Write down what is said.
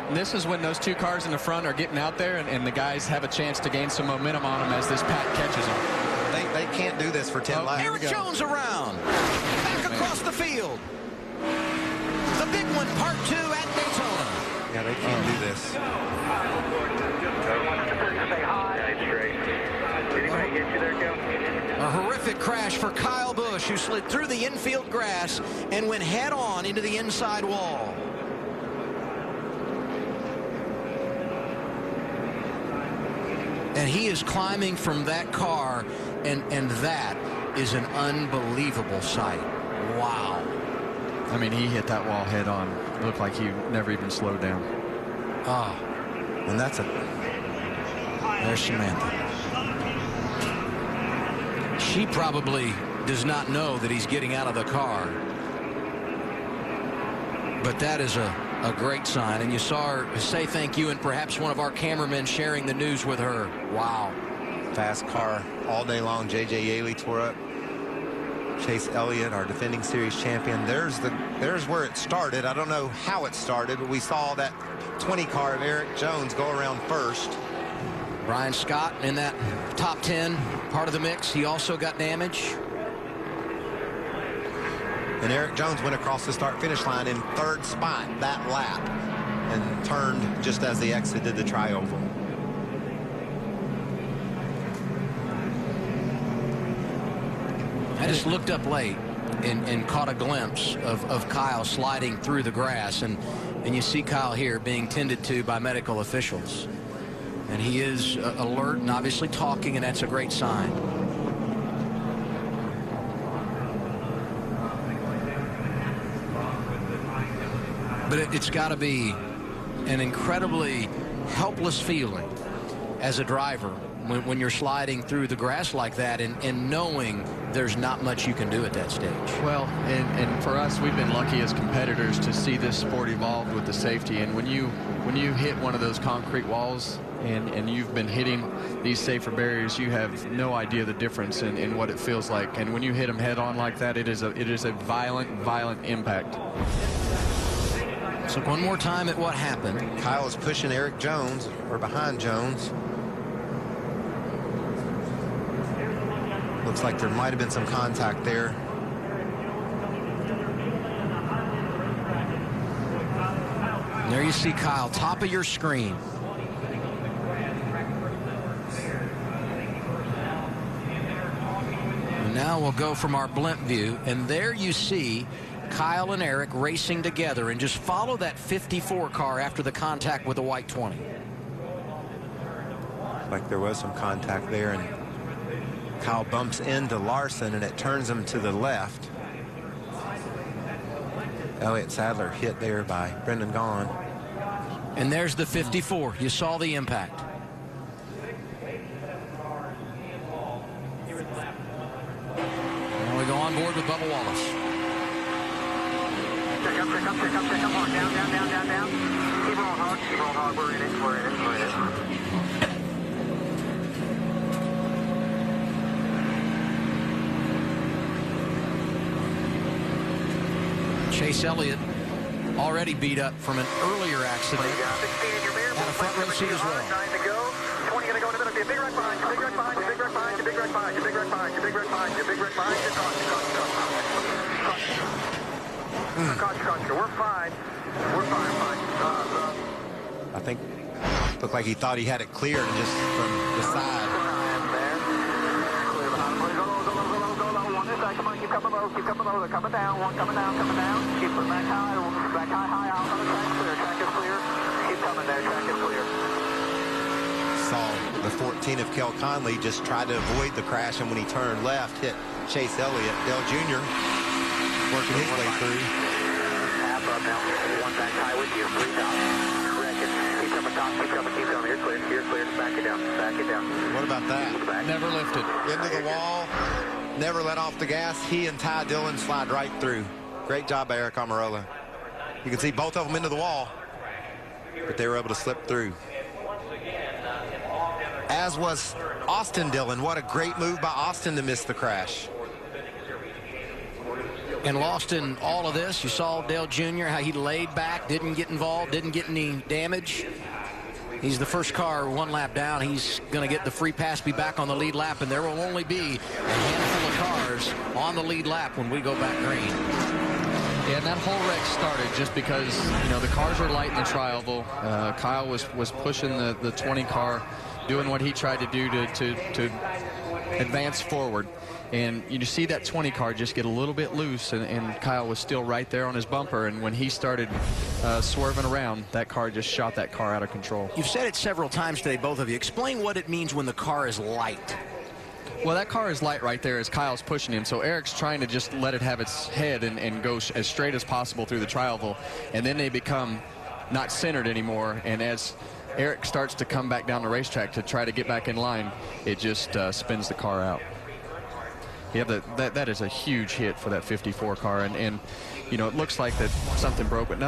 And this is when those two cars in the front are getting out there, and the guys have a chance to gain some momentum on them as this pack catches them. They can't do this for 10 laps. Eric Jones around. Back across the field. The big one, part 2 at Daytona. Yeah, they can't do this. A horrific crash for Kyle Busch, who slid through the infield grass and went head-on into the inside wall. And he is climbing from that car, and that is an unbelievable sight. Wow. I mean, he hit that wall head on. Looked like he never even slowed down. Ah. And that's There's Samantha. She probably does not know that he's getting out of the car. But that is a great sign. And you saw her say thank you, and perhaps one of our cameramen sharing the news with her. Wow. fast car all day long. J.J. Yaley tore up. Chase Elliott, our defending series champion. There's where it started. I don't know how it started, but we saw that 20 car of Eric Jones go around first. Brian Scott in that top 10 part of the mix. He also got damage. And Eric Jones went across the start-finish line in third spot that lap and turned just as the exit did the tri-oval. I just looked up late and caught a glimpse of Kyle sliding through the grass, and you see Kyle here being tended to by medical officials. And he is alert and obviously talking, and that's a great sign. But it's got to be an incredibly helpless feeling as a driver when you're sliding through the grass like that and knowing there's not much you can do at that stage. Well, and for us, we've been lucky as competitors to see this sport evolve with the safety. And when you hit one of those concrete walls and you've been hitting these safer barriers, you have no idea the difference in what it feels like. And when you hit them head on like that, it is a violent impact. So one more time at what happened. Kyle is pushing Eric Jones, or behind Jones. Looks like there might have been some contact there. And there you see Kyle, top of your screen. And now we'll go from our blimp view, and there you see Kyle and Eric racing together, and just follow that 54 car after the contact with the white 20. Like there was some contact there, and Kyle bumps into Larson, and it turns him to the left. Elliott Sadler hit there by Brendan Gaughan. And there's the 54. You saw the impact. And we go on board with Bubba Wallace. Check up, check up, check up, check up. Down, down, down, down, down. Keep rolling hard, keep rolling hard. We're in it, we're in it, we're in it. Chase Elliott already beat up from an earlier accident. Had a front row seat as well. 9 to go. 20 going to go in the middle. Be a big wreck behind you, big wreck behind you, big wreck behind you, big wreck behind you, big wreck behind you, big wreck behind you, big wreck behind you. Caution. We're fine. We're fine. I think looked like he thought he had it cleared just from the side. Come on, keep coming low, keep coming low. They're coming down. One coming down, coming down. Keep it back high, high. Out on the track, clear. Track is clear. Keep coming there. Track is clear. Saw the 14 of Kel Conley just tried to avoid the crash, and when he turned left, hit Chase Elliott. Dale Jr. working his way through. Half up now. One back high with you. 3 top. Keep coming top. Keep coming. You're clear. You're clear. Back it down. Back it down. What about that? Never lifted. Into the wall. Never let off the gas. He and Ty Dillon slide right through. Great job by Eric Almirola. You can see both of them into the wall, but they were able to slip through. As was Austin Dillon. What a great move by Austin to miss the crash. And lost in all of this, you saw Dale Jr., how he laid back, didn't get involved, didn't get any damage. He's the first car one lap down. He's going to get the free pass, be back on the lead lap, and there will only be a handful of cars on the lead lap when we go back green. Yeah, and that whole wreck started just because, you know, the cars were light in the tri-oval. Kyle was pushing the 20 car, doing what he tried to do to advance forward. And you see that 20 car just get a little bit loose, and Kyle was still right there on his bumper. And when he started swerving around, that car just shot that car out of control. You've said it several times today, both of you. Explain what it means when the car is light. Well, that car is light right there as Kyle's pushing him. So Eric's trying to just let it have its head and go as straight as possible through the tri-oval. And then they become not centered anymore. And as Eric starts to come back down the racetrack to try to get back in line, it just spins the car out. Yeah, that is a huge hit for that 54 car, and you know, it looks like that something broke, but